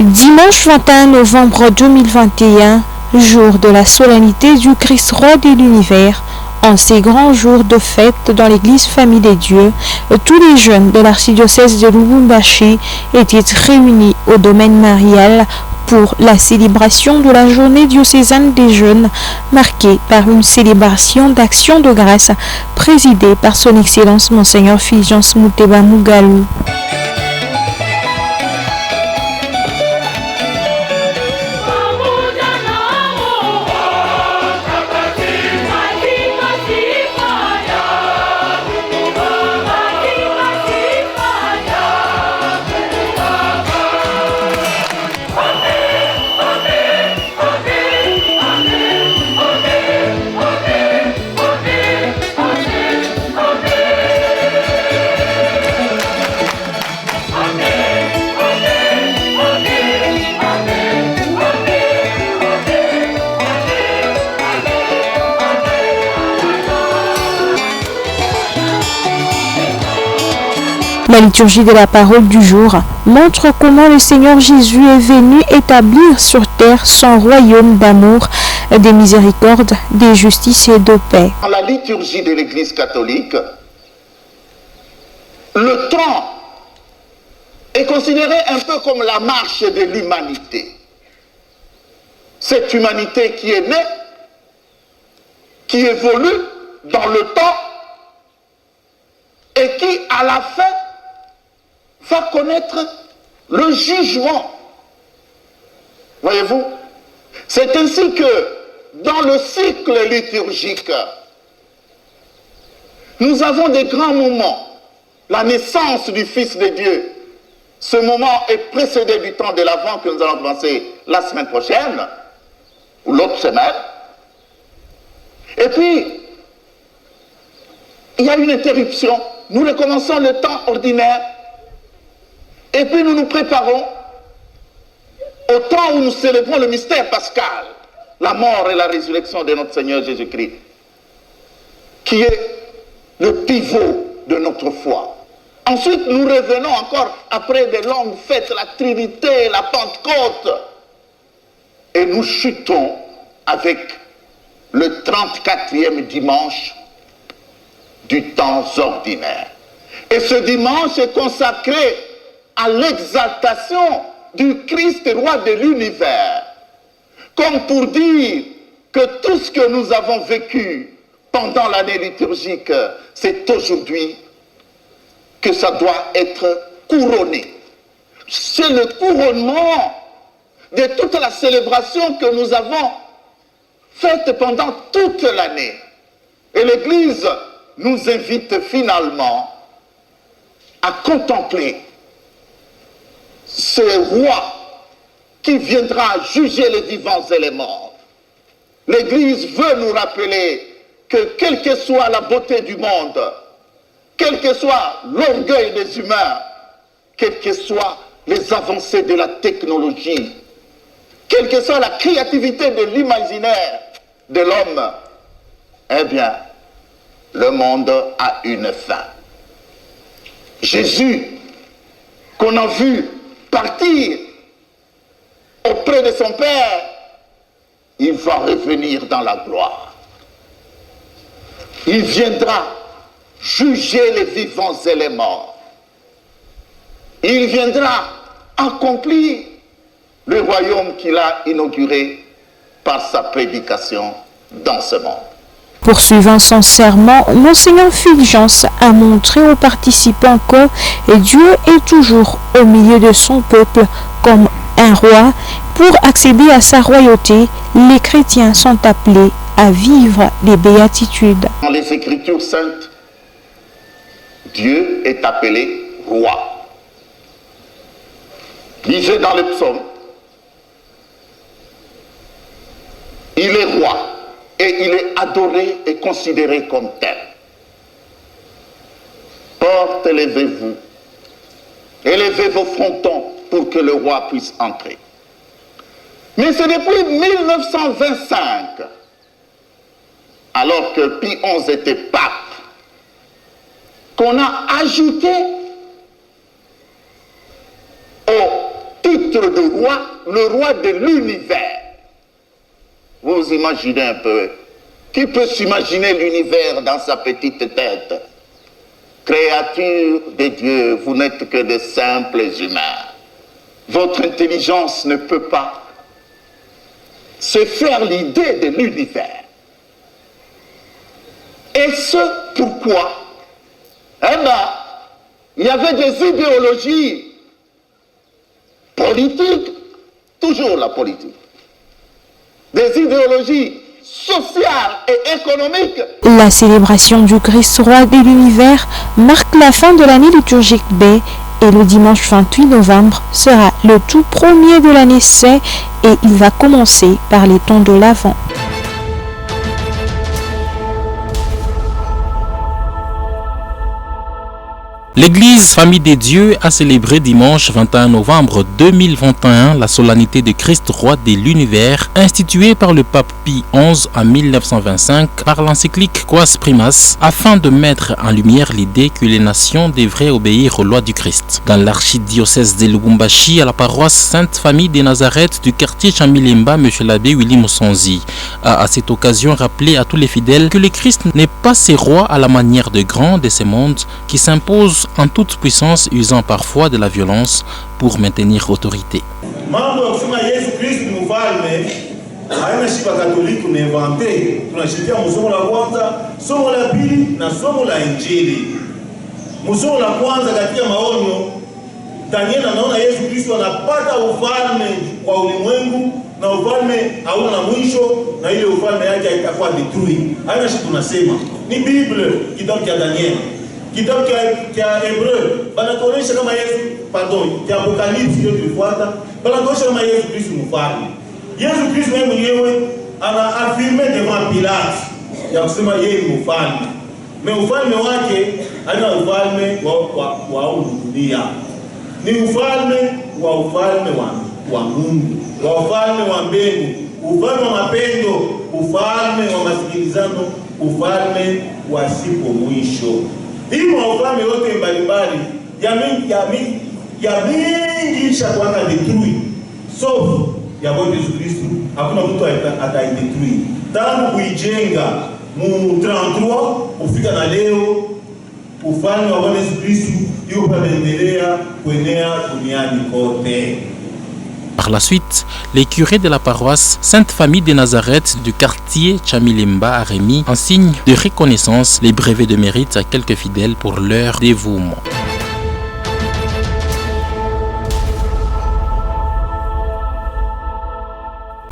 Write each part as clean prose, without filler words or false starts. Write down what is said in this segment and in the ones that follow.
Dimanche 21 novembre 2021, jour de la solennité du Christ roi de l'univers, en ces grands jours de fête dans l'église Famille des Dieux, tous les jeunes de l'archidiocèse de Lubumbashi étaient réunis au domaine marial pour la célébration de la journée diocésaine des jeunes, marquée par une célébration d'action de grâce présidée par son Excellence Monseigneur Fulgence Muteba Mugalu. La liturgie de la parole du jour montre comment le Seigneur Jésus est venu établir sur terre son royaume d'amour, de miséricorde, de justice et de paix. Dans la liturgie de l'Église catholique, le temps est considéré un peu comme la marche de l'humanité. Cette humanité qui est née, qui évolue dans le temps et qui, à la fin, va connaître le jugement. Voyez-vous, c'est ainsi que dans le cycle liturgique, nous avons des grands moments. La naissance du Fils de Dieu, ce moment est précédé du temps de l'Avent que nous allons commencer la semaine prochaine, ou l'autre semaine. Et puis, il y a une interruption. Nous recommençons le temps ordinaire. Et puis nous nous préparons au temps où nous célébrons le mystère pascal, la mort et la résurrection de notre Seigneur Jésus-Christ, qui est le pivot de notre foi. Ensuite, nous revenons encore après de longues fêtes, la Trinité, la Pentecôte, et nous chutons avec le 34e dimanche du temps ordinaire. Et ce dimanche est consacré à l'exaltation du Christ roi de l'univers, comme pour dire que tout ce que nous avons vécu pendant l'année liturgique, c'est aujourd'hui que ça doit être couronné. C'est le couronnement de toute la célébration que nous avons faite pendant toute l'année. Et l'Église nous invite finalement à contempler ce roi qui viendra juger les vivants et les morts. L'Église veut nous rappeler que quelle que soit la beauté du monde, quel que soit l'orgueil des humains, quelles que soient les avancées de la technologie, quelle que soit la créativité de l'imaginaire de l'homme, eh bien, le monde a une fin. Jésus, qu'on a vu partir auprès de son Père, il va revenir dans la gloire. Il viendra juger les vivants et les morts. Il viendra accomplir le royaume qu'il a inauguré par sa prédication dans ce monde. Poursuivant son serment, Monseigneur Fulgence a montré aux participants que Dieu est toujours au milieu de son peuple comme un roi. Pour accéder à sa royauté, les chrétiens sont appelés à vivre les béatitudes. Dans les Écritures saintes, Dieu est appelé roi. Lisez dans le psaume, il est roi. Et il est adoré et considéré comme tel. Portes, élevez-vous. Élevez vos frontons pour que le roi puisse entrer. Mais c'est depuis 1925, alors que Pie XI était pape, qu'on a ajouté au titre titre de roi, le roi de l'univers. Vous imaginez un peu. Qui peut s'imaginer l'univers dans sa petite tête? Créature de Dieu, vous n'êtes que de simples humains. Votre intelligence ne peut pas se faire l'idée de l'univers. Et ce, pourquoi? Eh bien, il y avait des idéologies politiques, toujours la politique, des idéologies sociales et économiques. La célébration du Christ roi de l'univers marque la fin de l'année liturgique B et le dimanche 28 novembre sera le tout premier de l'année C et il va commencer par les temps de l'Avent. L'Église Famille des Dieux a célébré dimanche 21 novembre 2021 la solennité de Christ roi de l'univers instituée par le pape Pie XI en 1925 par l'encyclique Quas Primas afin de mettre en lumière l'idée que les nations devraient obéir aux lois du Christ. Dans l'archidiocèse de Lubumbashi à la paroisse Sainte Famille de Nazareth du quartier Chamilemba, M. l'abbé Willy Musonzi a à cette occasion rappelé à tous les fidèles que le Christ n'est pas ce roi à la manière de grands de ce monde qui s'impose en toute puissance, usant parfois de la violence pour maintenir autorité. Mambo ya kusema Yesu Kristo ni mfalme haina shiba Katoliki unainvente. Tunashikia msomo la kwanza, somo la pili na somo la Injili. Msomo la kwanza katika maonyo, Daniel anaona Yesu Kristo anapata ufalme kwa ulimwengu na ufalme hauna na mwisho na ile ufalme yake haitakuwa detruit. Haina shiba tunasema. Ni Biblia kitabu cha Daniel. Kitabu cha Hebreu banatuonyesha kama Yesu, cha Apokalipsi yote ilifuata, banatuonyesha kama Yesu Kristo mfalme. Yesu Kristo yeye mwenyewe ana affirme devant Pilate ya kusema yeye ni mfalme. Na ufalme wake haina ufalme wa dunia. Ni ufalme wa Mungu, wa ufalme wa mbingu, ufalme wa mapendo, ufalme wa masikilizano, ufalme wa siku mwisho. Hii maufalme yote mbalimbali ya mingi shakwanga detruit. So, ya Bwana Yesu Kristo, hakuna mtu ataidetruit. Tangu kuijenga mu 33 kufika na leo, ufalme wa Bwana Yesu Kristo yuko panaendelea kuenea duniani kote. Par la suite, les curés de la paroisse Sainte Famille de Nazareth du quartier Chamilemba a remis en signe de reconnaissance les brevets de mérite à quelques fidèles pour leur dévouement.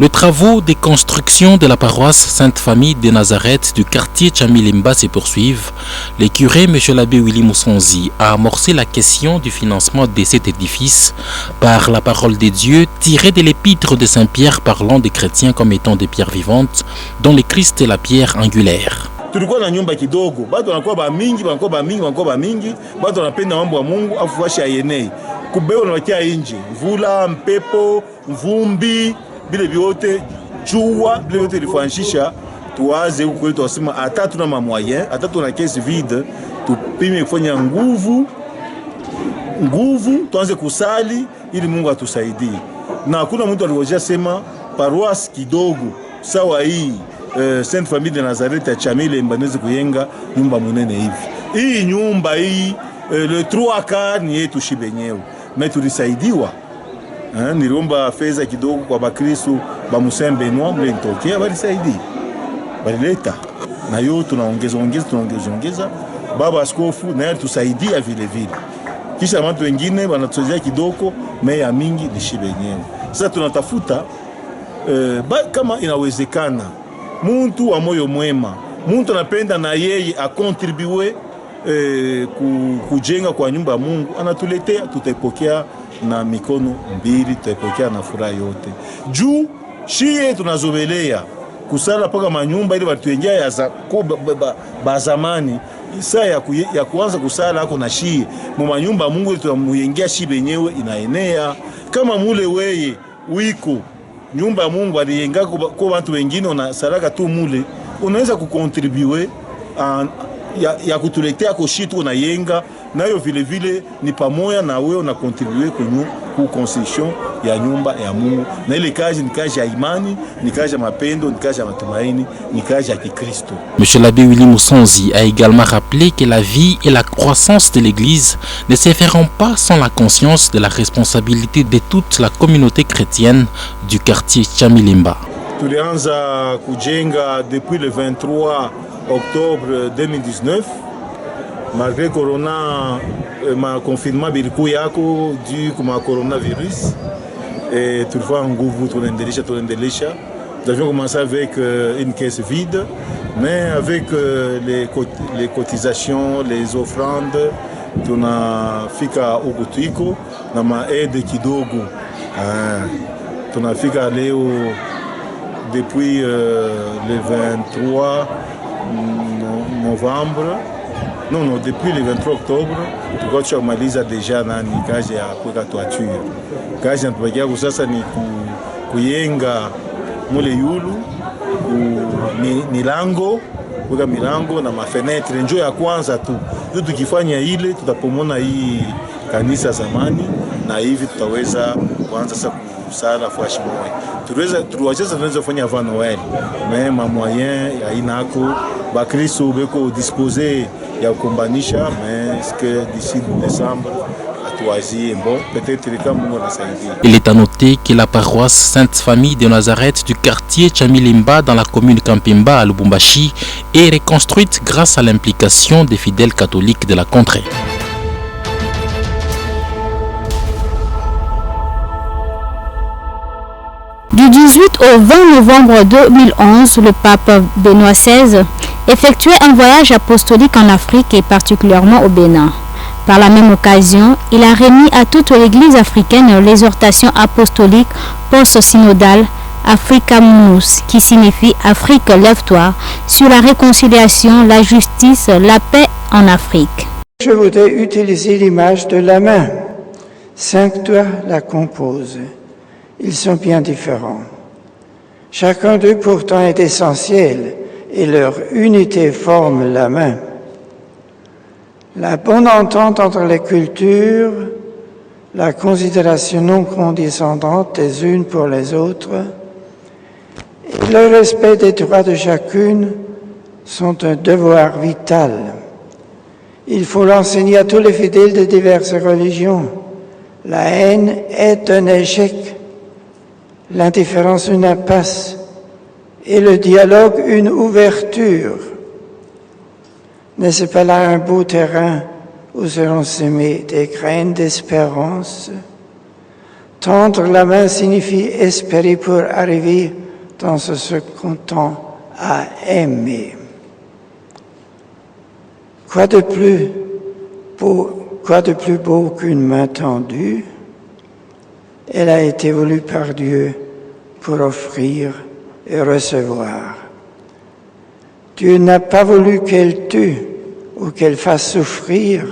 Les travaux de construction de la paroisse Sainte Famille de Nazareth du quartier Chamilemba se poursuivent. Le curé M. l'abbé Willy Musonzi a amorcé la question du financement de cet édifice par la parole de Dieu tirée de l'épître de Saint-Pierre parlant des chrétiens comme étant des pierres vivantes dont le Christ est la pierre angulaire. Tulikuwa na nyumba kidogo, bado wanakuwa ba mingi, bado wanapenda mambo ya Mungu afu washi ayenei. Kubeo na wakia nje, mvula, mpepo, mvumbi, bile vyote jua, bile vyote lifanishisha tuwaze huko kwetu wasema hata tuna mamoyen, hata tuna kesi vide, tupime kufanya nguvu, tuanze kusali ili Mungu atusaidie. Na hakuna mtu aliwajia sema paroisse kidogo sawa hii Sainte Famille de Nazareth ya Chamilemba neze kuyenga nyumba munene hivi. Hii nyumba hii le 3 ni yetu shibenyewe. Na tulisaidiwa. Niliomba fedha kidogo kwa Bakristo ba Saint Benoît mle nitokea walisaidia. Balileta. Na yo tunaongeza. Baba askofu naye tusaidia vile vile. Kisha watu wengine wanatusaidia kidogo, meya mingi ni shibenyewe. Sasa tunatafuta kama inawezekana muntu wa moyo mwema, muntu anapenda na yeye akontribue kujenga kwa nyumba ya Mungu, anatuletea, tutaipokea na mikono mbili, tutaipokea na furaha yote. Juu shie tunazobelea kusala paka manyumba ili watuengia ya zamani. Isa ya kuanza kusala hako na shie mu manyumba ya Mungu tunamuyengia shi benyewe inaenea. Kama mule weye wiko nyumba ya Mungu aliyenga kwa watu wengine unasalaka tu mule, unaweza kukontribue ya kutuletea ko shitu unayenga nayo vile vile ni pamoja na wewe unakontribue ku construction ya nyumba ya Mungu, na ile kazi ni kazi ya imani, ni kazi ya mapendo, ni kazi ya matumaini, ni kazi ya Kikristo. Monsieur l'abbé Willy Moussanzi a également rappelé que la vie et la croissance de l'Église ne se feront pas sans la conscience de la responsabilité de toute la communauté chrétienne du quartier Chamilimba. Tulianza kujenga depuis le 23 octobre 2019, malgré corona, ma confinement bilikuwa yako dû kuma coronavirus, et tulikuwa nguvu tunaendelesha. Nous avions commencé avec une caisse vide, mais avec les cotisations, les offrandes, tunafika ukutiko na maaide kidogo. Tunafika leo depuis le 23 novembre, non, depuis le 23 octobre, tulikuwa tushamaliza deja nani kazi ya kuweka toiture. Kazi natubakia kusasa ni kuyenga mule yulu milango, kuweka milango na mafenetre, njoo ya kwanza tu. Ndio tukifanya ile tutapomona hii kanisa zamani, na hivi tutaweza kuanza sasa kusala fwashi moja. Tunaweza kufanya avant Noël, mais ma moyen ya inako ba Kristo beko disposer ya kukombanisha, mais ce que d'ici décembre Il est à noter que la paroisse Sainte-Famille de Nazareth du quartier Chamilimba dans la commune Kampimba à Lubumbashi est reconstruite grâce à l'implication des fidèles catholiques de la contrée. Du 18 au 20 novembre 2011, le pape Benoît XVI effectuait un voyage apostolique en Afrique et particulièrement au Bénin. Par la même occasion, il a remis à toute l'Église africaine l'exhortation apostolique post-synodale Africa Munus, qui signifie Afrique, lève-toi, sur la réconciliation, la justice, la paix en Afrique. Je voudrais utiliser l'image de la main. 5 doigts la composent. Ils sont bien différents. Chacun d'eux pourtant est essentiel et leur unité forme la main. La bonne entente entre les cultures, la considération non condescendante des unes pour les autres et le respect des droits de chacune sont un devoir vital. Il faut l'enseigner à tous les fidèles de diverses religions. La haine est un échec, l'indifférence une impasse et le dialogue une ouverture. N'est-ce pas là un beau terrain où seront semées des graines d'espérance? Tendre la main signifie espérer pour arriver dans ce qu'on tend à aimer. Quoi de plus beau qu'une main tendue? Elle a été voulue par Dieu pour offrir et recevoir. Dieu n'a pas voulu qu'elle tue ou qu'elle fasse souffrir,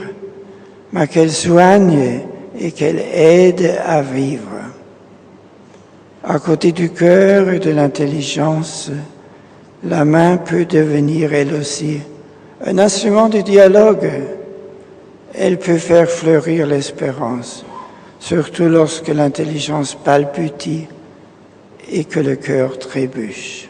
mais qu'elle soigne et qu'elle aide à vivre. À côté du cœur et de l'intelligence, la main peut devenir elle aussi un instrument de dialogue. Elle peut faire fleurir l'espérance, surtout lorsque l'intelligence palpite et que le cœur trébuche.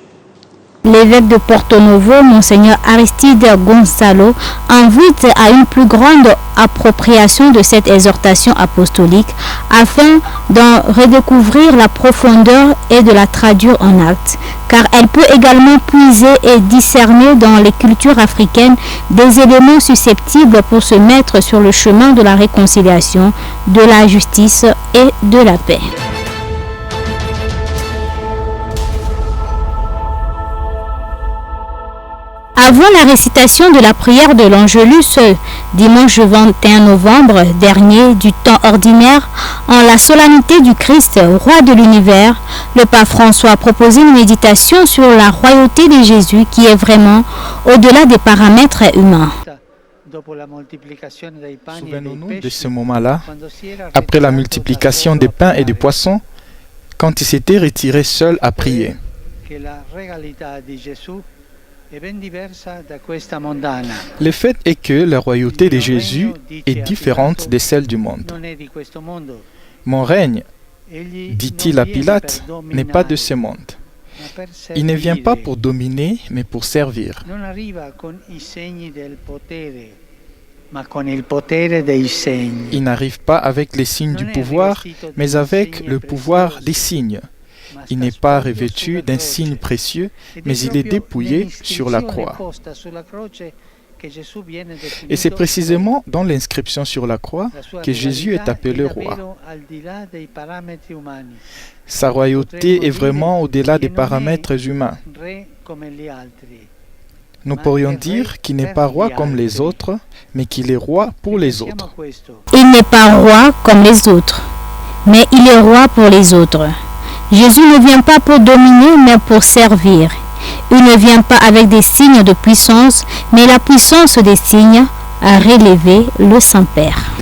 L'évêque de Porto Novo, Monseigneur Aristide Gonçalo, invite à une plus grande appropriation de cette exhortation apostolique afin d'en redécouvrir la profondeur et de la traduire en actes, car elle peut également puiser et discerner dans les cultures africaines des éléments susceptibles pour se mettre sur le chemin de la réconciliation, de la justice et de la paix. Avant la récitation de la prière de l'Angelus, dimanche 21 novembre dernier du temps ordinaire, en la solennité du Christ, roi de l'univers, le pape François a proposé une méditation sur la royauté de Jésus qui est vraiment au-delà des paramètres humains. Souvenons-nous de ce moment-là, après la multiplication des pains et des poissons, quand il s'était retiré seul à prier. Le fait est que la royauté de Jésus est différente de celle du monde. Mon règne, dit-il à Pilate, n'est pas de ce monde. Il ne vient pas pour dominer, mais pour servir. Il n'arrive pas avec les signes du pouvoir, mais avec le pouvoir des signes. Il n'est pas revêtu d'un signe précieux, mais il est dépouillé sur la croix. Et c'est précisément dans l'inscription sur la croix que Jésus est appelé roi. Sa royauté est vraiment au-delà des paramètres humains. Nous pourrions dire qu'il n'est pas roi comme les autres, mais qu'il est roi pour les autres. Il n'est pas roi comme les autres, mais il est roi pour les autres. Jésus ne vient pas pour dominer, mais pour servir. Il ne vient pas avec des signes de puissance, mais la puissance des signes a relevé le Saint-Père.